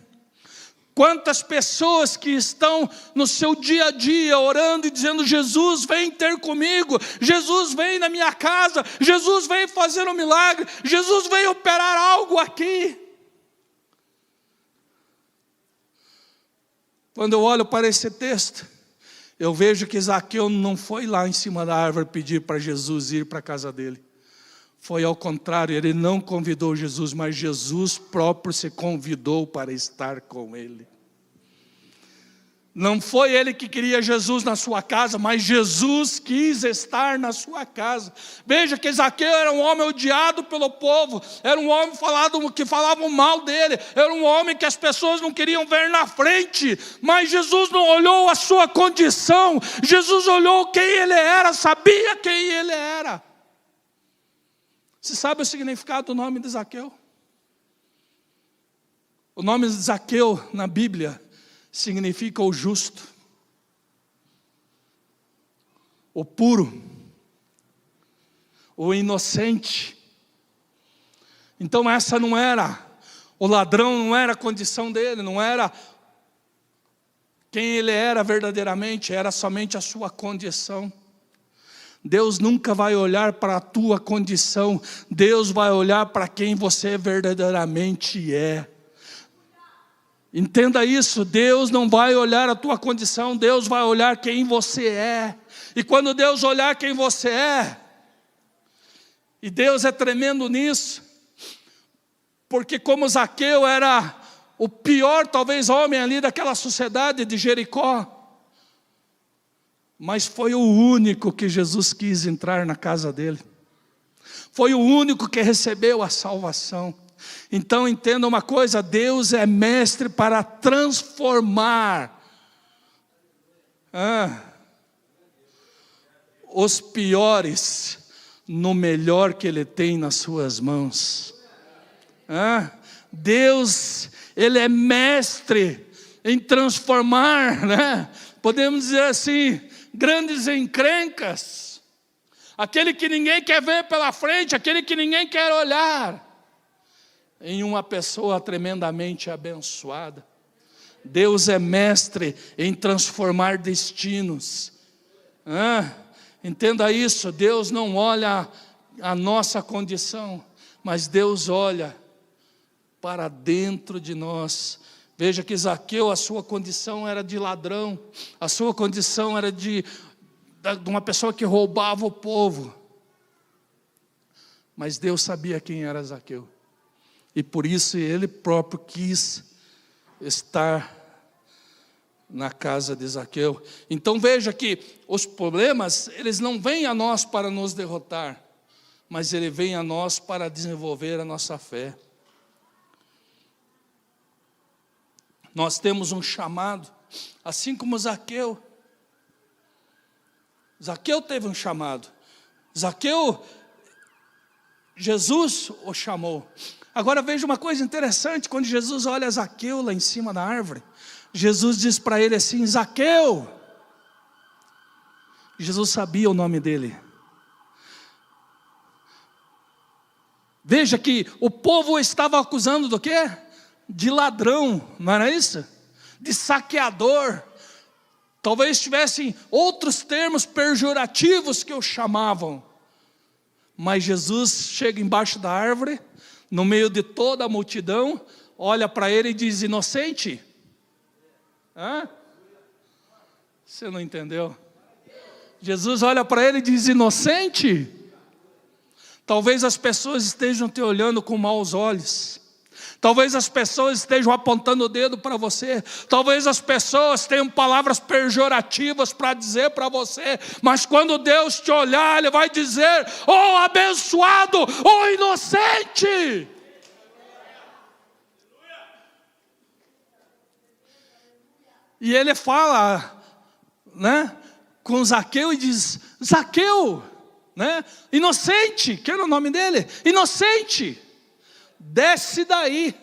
Quantas pessoas que estão no seu dia a dia orando e dizendo: Jesus vem ter comigo, Jesus vem na minha casa, Jesus vem fazer um milagre, Jesus vem operar algo aqui. Quando eu olho para esse texto, eu vejo que Zaqueu não foi lá em cima da árvore pedir para Jesus ir para a casa dele. Foi ao contrário, ele não convidou Jesus, mas Jesus próprio se convidou para estar com ele. Não foi ele que queria Jesus na sua casa, mas Jesus quis estar na sua casa. Veja que Zaqueu era um homem odiado pelo povo, era um homem que falavam mal dele, era um homem que as pessoas não queriam ver na frente, mas Jesus não olhou a sua condição, Jesus olhou quem ele era, sabia quem ele era. Você sabe o significado do nome de Zaqueu? O nome de Zaqueu na Bíblia significa o justo, o puro, o inocente. Então essa não era, o ladrão não era a condição dele, não era quem ele era verdadeiramente, era somente a sua condição. Deus nunca vai olhar para a tua condição, Deus vai olhar para quem você verdadeiramente é. Entenda isso, Deus não vai olhar a tua condição, Deus vai olhar quem você é. E quando Deus olhar quem você é, e Deus é tremendo nisso, porque como Zaqueu era o pior talvez homem ali daquela sociedade de Jericó, mas foi o único que Jesus quis entrar na casa dele. Foi o único que recebeu a salvação. Então entenda uma coisa, Deus é mestre para transformar os piores no melhor que Ele tem nas suas mãos. Deus, Ele é mestre em transformar, né? Podemos dizer assim, grandes encrencas, aquele que ninguém quer ver pela frente, aquele que ninguém quer olhar, em uma pessoa tremendamente abençoada. Deus é mestre em transformar destinos. Entenda isso, Deus não olha a nossa condição, mas Deus olha para dentro de nós. Veja que Zaqueu, a sua condição era de ladrão, a sua condição era de uma pessoa que roubava o povo. Mas Deus sabia quem era Zaqueu. E por isso Ele próprio quis estar na casa de Zaqueu. Então veja que os problemas, eles não vêm a nós para nos derrotar, mas ele vem a nós para desenvolver a nossa fé. Nós temos um chamado, assim como Zaqueu. Zaqueu teve um chamado. Zaqueu, Jesus o chamou. Agora veja uma coisa interessante, quando Jesus olha Zaqueu lá em cima da árvore, Jesus diz para ele assim, Zaqueu. Jesus sabia o nome dele. Veja que o povo estava acusando do quê? De ladrão, não era isso? De saqueador. Talvez tivessem outros termos pejorativos que o chamavam. Mas Jesus chega embaixo da árvore, no meio de toda a multidão, olha para ele e diz, inocente? Você não entendeu? Jesus olha para ele e diz, inocente? Talvez as pessoas estejam te olhando com maus olhos. Talvez as pessoas estejam apontando o dedo para você. Talvez as pessoas tenham palavras pejorativas para dizer para você. Mas quando Deus te olhar, Ele vai dizer, oh abençoado, oh inocente. E Ele fala, né, com Zaqueu e diz, Zaqueu, né, inocente, que era o nome dele? Inocente. Desce daí.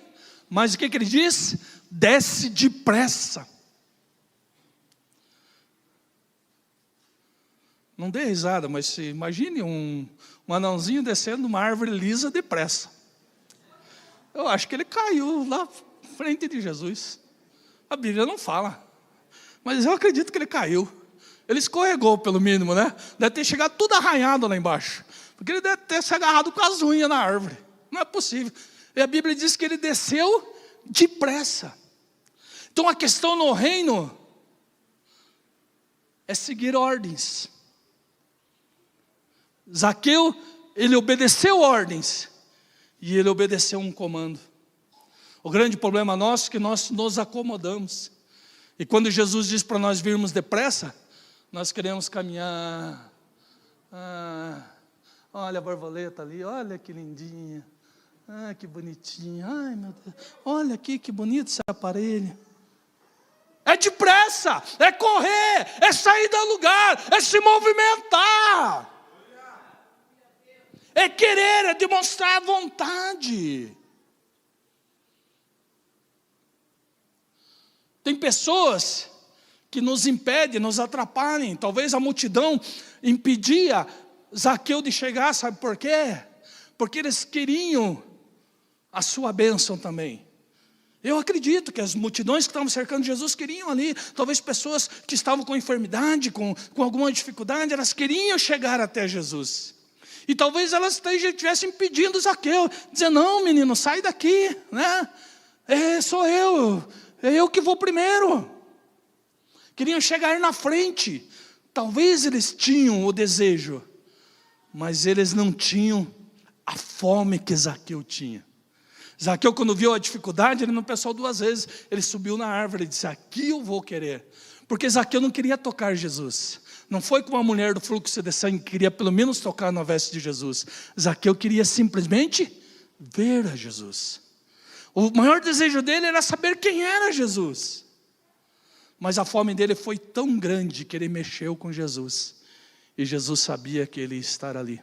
Mas o que ele diz? Desce depressa. Não dê risada, mas imagine um anãozinho descendo uma árvore lisa depressa. Eu acho que ele caiu lá na frente de Jesus. A Bíblia não fala, mas eu acredito que ele caiu. Ele escorregou pelo mínimo, né? Deve ter chegado tudo arranhado lá embaixo, porque ele deve ter se agarrado com as unhas na árvore. Não é possível. E a Bíblia diz que ele desceu depressa. Então a questão no reino é seguir ordens. Zaqueu, ele obedeceu ordens e ele obedeceu um comando. O grande problema nosso é que nós nos acomodamos. E quando Jesus diz para nós virmos depressa, nós queremos caminhar. Olha a borboleta ali, olha que lindinha. Que bonitinha. Ai, meu Deus. Olha aqui que bonito esse aparelho. É depressa, é correr, é sair do lugar, é se movimentar. É querer, é demonstrar vontade. Tem pessoas que nos impedem, nos atrapalham. Talvez a multidão impedia Zaqueu de chegar, sabe por quê? Porque eles queriam a sua bênção também. Eu acredito que as multidões que estavam cercando Jesus queriam ali, talvez pessoas que estavam com enfermidade, com alguma dificuldade, elas queriam chegar até Jesus. E talvez elas estivessem pedindo Zaqueu, dizendo, não menino, sai daqui, né? Sou eu, é eu que vou primeiro. Queriam chegar na frente. Talvez eles tinham o desejo, mas eles não tinham a fome que Zaqueu tinha. Zaqueu, quando viu a dificuldade, ele não pensou duas vezes. Ele subiu na árvore e disse, aqui eu vou querer. Porque Zaqueu não queria tocar Jesus. Não foi como a mulher do fluxo de sangue que queria pelo menos tocar na veste de Jesus. Zaqueu queria simplesmente ver a Jesus. O maior desejo dele era saber quem era Jesus. Mas a fome dele foi tão grande que ele mexeu com Jesus. E Jesus sabia que ele ia estar ali.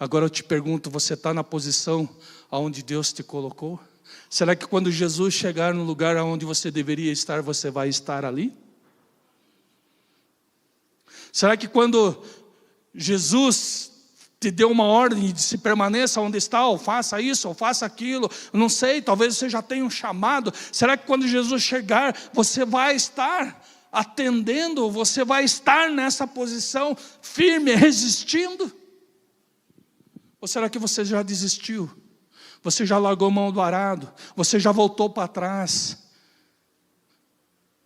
Agora eu te pergunto, você está na posição aonde Deus te colocou? Será que quando Jesus chegar no lugar onde você deveria estar, você vai estar ali? Será que quando Jesus te deu uma ordem de se permaneça onde está, ou faça isso, ou faça aquilo, não sei, talvez você já tenha um chamado, será que quando Jesus chegar, você vai estar atendendo, você vai estar nessa posição firme, resistindo? Ou será que você já desistiu? Você já largou mão do arado? Você já voltou para trás?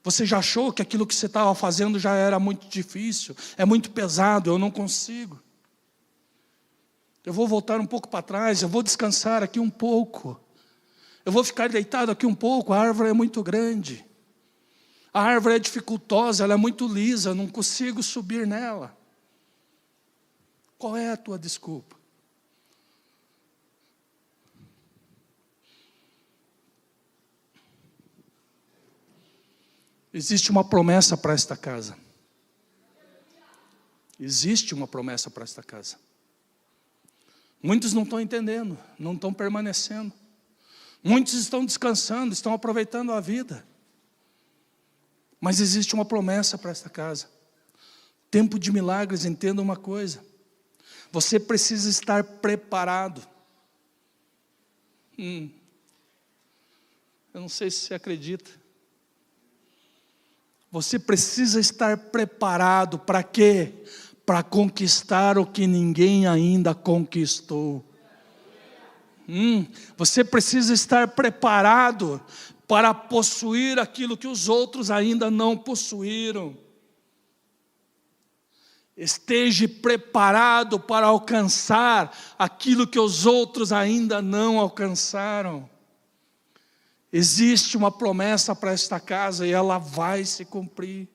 Você já achou que aquilo que você estava fazendo já era muito difícil? É muito pesado, eu não consigo. Eu vou voltar um pouco para trás, eu vou descansar aqui um pouco. Eu vou ficar deitado aqui um pouco, a árvore é muito grande. A árvore é dificultosa, ela é muito lisa, eu não consigo subir nela. Qual é a tua desculpa? Existe uma promessa para esta casa. Existe uma promessa para esta casa. Muitos não estão entendendo, não estão permanecendo. Muitos estão descansando, estão aproveitando a vida. Mas existe uma promessa para esta casa. Tempo de milagres, entenda uma coisa. Você precisa estar preparado. Eu não sei se você acredita. Você precisa estar preparado para quê? Para conquistar o que ninguém ainda conquistou. Você precisa estar preparado para possuir aquilo que os outros ainda não possuíram. Esteja preparado para alcançar aquilo que os outros ainda não alcançaram. Existe uma promessa para esta casa e ela vai se cumprir.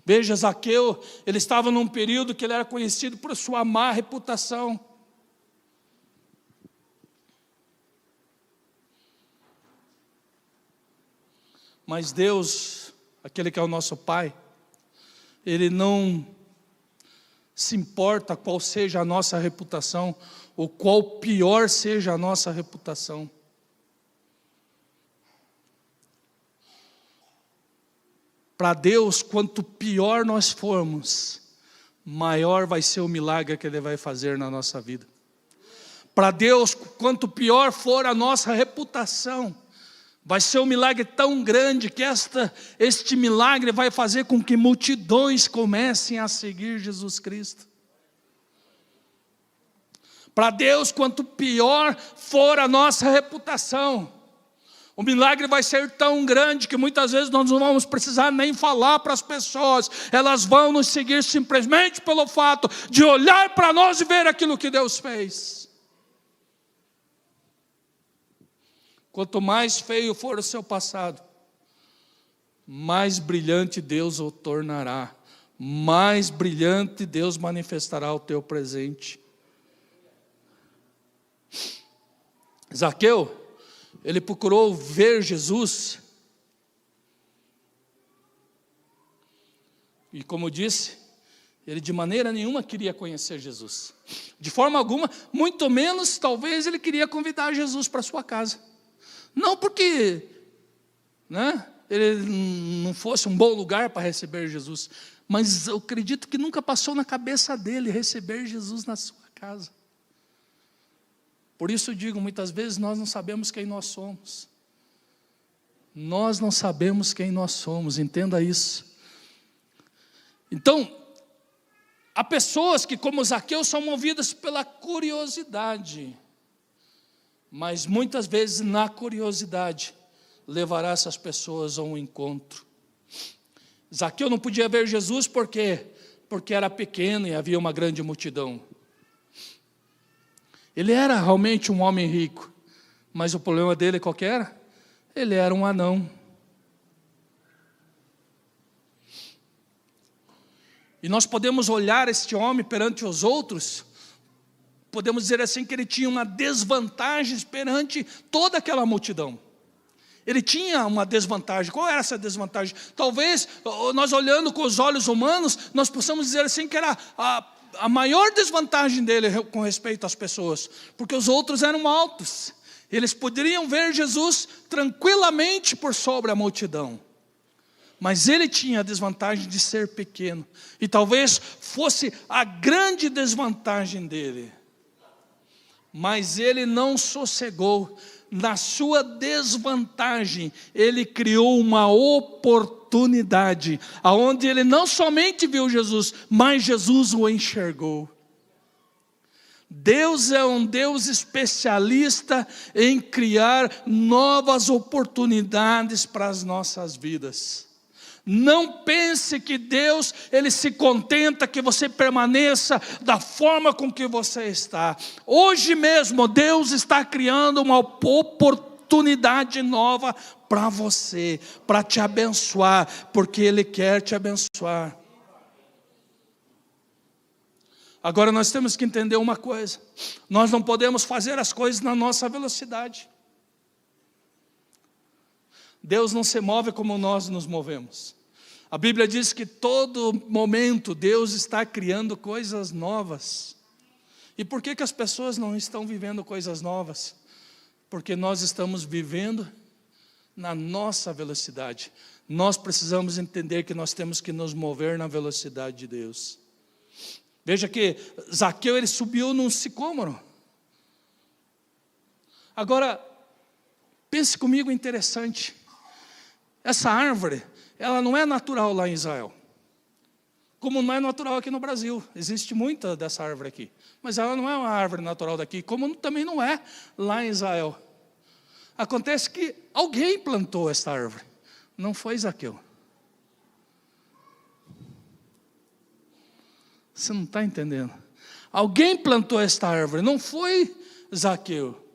Veja, Zaqueu, ele estava num período que ele era conhecido por sua má reputação. Mas Deus, aquele que é o nosso Pai, Ele não se importa qual seja a nossa reputação, ou qual pior seja a nossa reputação. Para Deus, quanto pior nós formos, maior vai ser o milagre que Ele vai fazer na nossa vida. Para Deus, quanto pior for a nossa reputação, vai ser um milagre tão grande que este milagre vai fazer com que multidões comecem a seguir Jesus Cristo. Para Deus, quanto pior for a nossa reputação, o milagre vai ser tão grande que muitas vezes nós não vamos precisar nem falar para as pessoas. Elas vão nos seguir simplesmente pelo fato de olhar para nós e ver aquilo que Deus fez. Quanto mais feio for o seu passado, mais brilhante Deus o tornará. Mais brilhante Deus manifestará o teu presente. Zaqueu, ele procurou ver Jesus. E como eu disse, ele de maneira nenhuma queria conhecer Jesus. De forma alguma, muito menos talvez ele queria convidar Jesus para sua casa. Não porque, ele não fosse um bom lugar para receber Jesus, mas eu acredito que nunca passou na cabeça dele receber Jesus na sua casa. Por isso eu digo, muitas vezes nós não sabemos quem nós somos. Nós não sabemos quem nós somos, entenda isso. Então, há pessoas que, como Zaqueu, são movidas pela curiosidade. Mas muitas vezes na curiosidade levará essas pessoas a um encontro. Zaqueu não podia ver Jesus por quê? Porque era pequeno e havia uma grande multidão. Ele era realmente um homem rico, mas o problema dele qual que era? Ele era um anão. E nós podemos olhar este homem perante os outros, podemos dizer assim que ele tinha uma desvantagem perante toda aquela multidão. Ele tinha uma desvantagem. Qual era essa desvantagem? Talvez, nós olhando com os olhos humanos, nós possamos dizer assim que era a maior desvantagem dele com respeito às pessoas, porque os outros eram altos. Eles poderiam ver Jesus tranquilamente por sobre a multidão. Mas ele tinha a desvantagem de ser pequeno. E talvez fosse a grande desvantagem dele. Mas ele não sossegou. Na sua desvantagem, ele criou uma oportunidade, aonde ele não somente viu Jesus, mas Jesus o enxergou. Deus é um Deus especialista em criar novas oportunidades para as nossas vidas. Não pense que Deus, Ele se contenta que você permaneça da forma com que você está. Hoje mesmo Deus está criando uma oportunidade nova para você, para te abençoar, porque Ele quer te abençoar. Agora nós temos que entender uma coisa: nós não podemos fazer as coisas na nossa velocidade. Deus não se move como nós nos movemos. A Bíblia diz que todo momento Deus está criando coisas novas. E por que as pessoas não estão vivendo coisas novas? Porque nós estamos vivendo na nossa velocidade. Nós precisamos entender que nós temos que nos mover na velocidade de Deus. Veja que Zaqueu, ele subiu num sicômoro. Agora, pense comigo, interessante. Essa árvore, ela não é natural lá em Israel. Como não é natural aqui no Brasil. Existe muita dessa árvore aqui. Mas ela não é uma árvore natural daqui, como também não é lá em Israel. Acontece que alguém plantou essa árvore. Não foi Zaqueu. Você não está entendendo? Alguém plantou esta árvore, não foi Zaqueu.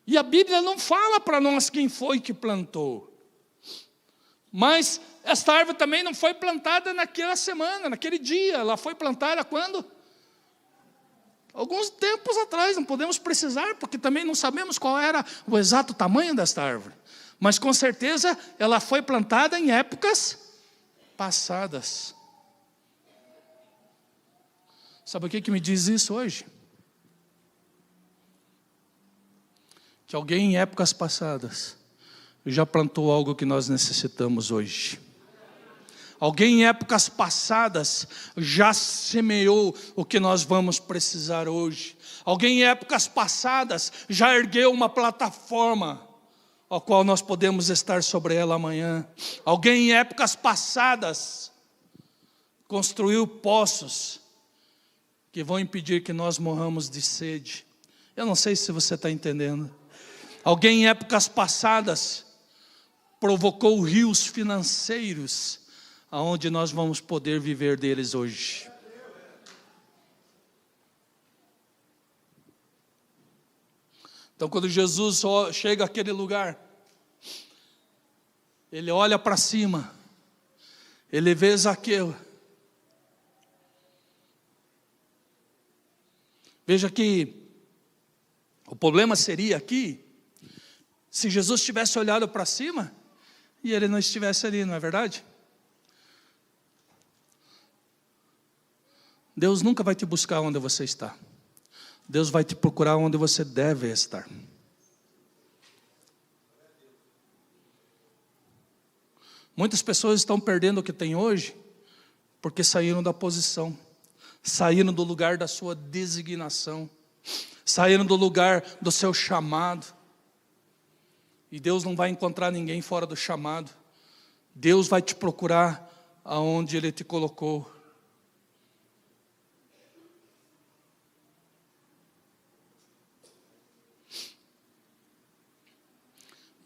E a Bíblia não fala para nós quem foi que plantou. Mas esta árvore também não foi plantada naquela semana, naquele dia. Ela foi plantada quando? Alguns tempos atrás, não podemos precisar, porque também não sabemos qual era o exato tamanho desta árvore. Mas com certeza ela foi plantada em épocas passadas. Sabe o que me diz isso hoje? Que alguém em épocas passadas já plantou algo que nós necessitamos hoje. Alguém em épocas passadas já semeou o que nós vamos precisar hoje. Alguém em épocas passadas já ergueu uma plataforma ao qual nós podemos estar sobre ela amanhã. Alguém em épocas passadas construiu poços que vão impedir que nós morramos de sede. Eu não sei se você está entendendo. Alguém em épocas passadas provocou rios financeiros, aonde nós vamos poder viver deles hoje. Então, quando Jesus chega àquele lugar, ele olha para cima, ele vê Zaqueu. Veja que o problema seria aqui, se Jesus tivesse olhado para cima e ele não estivesse ali, não é verdade? Deus nunca vai te buscar onde você está. Deus vai te procurar onde você deve estar. Muitas pessoas estão perdendo o que tem hoje, porque saíram da posição, saíram do lugar da sua designação, saíram do lugar do seu chamado. E Deus não vai encontrar ninguém fora do chamado. Deus vai te procurar aonde Ele te colocou.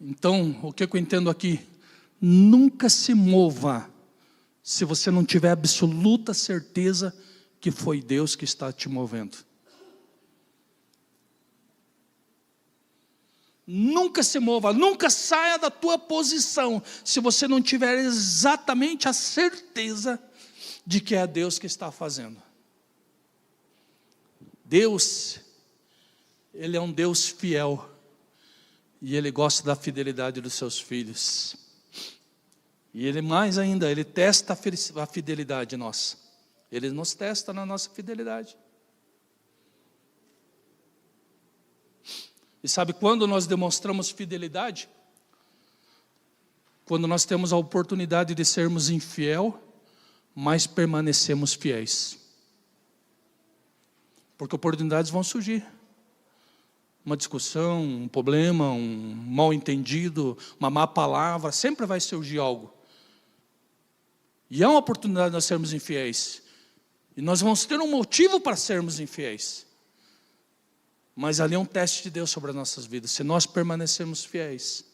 Então, o que eu entendo aqui? Nunca se mova se você não tiver absoluta certeza que foi Deus que está te movendo. Nunca se mova, nunca saia da tua posição se você não tiver exatamente a certeza de que é Deus que está fazendo. Deus, Ele é um Deus fiel e Ele gosta da fidelidade dos seus filhos. E Ele mais ainda, Ele testa a fidelidade nossa. Ele nos testa na nossa fidelidade. E sabe quando nós demonstramos fidelidade? Quando nós temos a oportunidade de sermos infiel, mas permanecemos fiéis. Porque oportunidades vão surgir. Uma discussão, um problema, um mal entendido, uma má palavra, sempre vai surgir algo. E é uma oportunidade de nós sermos infiéis. E nós vamos ter um motivo para sermos infiéis. Mas ali é um teste de Deus sobre as nossas vidas. Se nós permanecermos fiéis,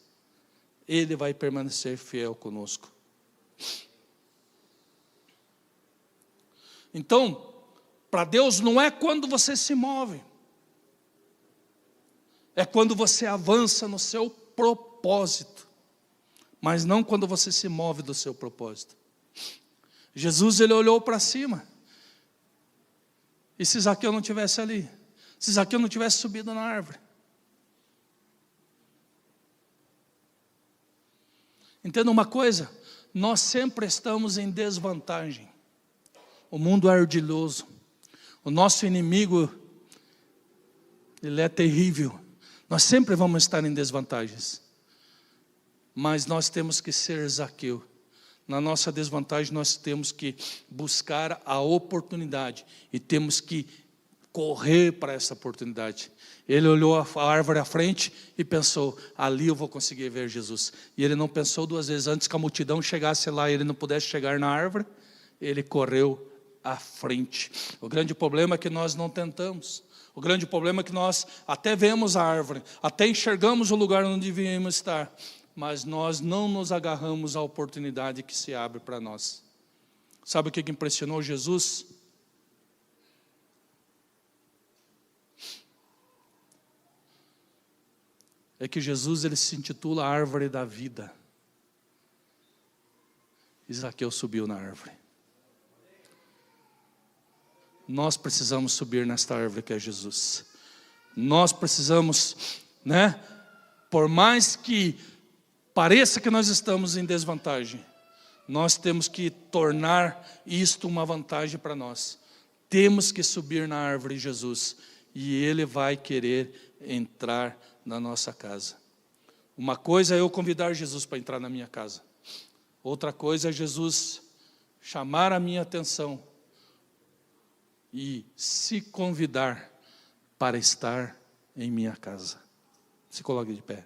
Ele vai permanecer fiel conosco. Então, para Deus não é quando você se move. É quando você avança no seu propósito. Mas não quando você se move do seu propósito. Jesus, Ele olhou para cima. E se Zaqueu não estivesse ali? Se Zaqueu não tivesse subido na árvore? Entenda uma coisa, nós sempre estamos em desvantagem. O mundo é ardiloso. O nosso inimigo, ele é terrível. Nós sempre vamos estar em desvantagens. Mas nós temos que ser Zaqueu. Na nossa desvantagem nós temos que buscar a oportunidade. E temos que correr para essa oportunidade. Ele olhou a árvore à frente e pensou, ali eu vou conseguir ver Jesus. E ele não pensou duas vezes, antes que a multidão chegasse lá e ele não pudesse chegar na árvore, ele correu à frente. O grande problema é que nós não tentamos. O grande problema é que nós até vemos a árvore, até enxergamos o lugar onde devíamos estar, mas nós não nos agarramos à oportunidade que se abre para nós. Sabe o que impressionou Jesus? É que Jesus, Ele se intitula a árvore da vida. E Zaqueu subiu na árvore. Nós precisamos subir nesta árvore que é Jesus. Nós precisamos, por mais que pareça que nós estamos em desvantagem, nós temos que tornar isto uma vantagem para nós. Temos que subir na árvore de Jesus. E Ele vai querer entrar na nossa casa. Uma coisa é eu convidar Jesus para entrar na minha casa. Outra coisa é Jesus chamar a minha atenção e se convidar para estar em minha casa. Se coloque de pé.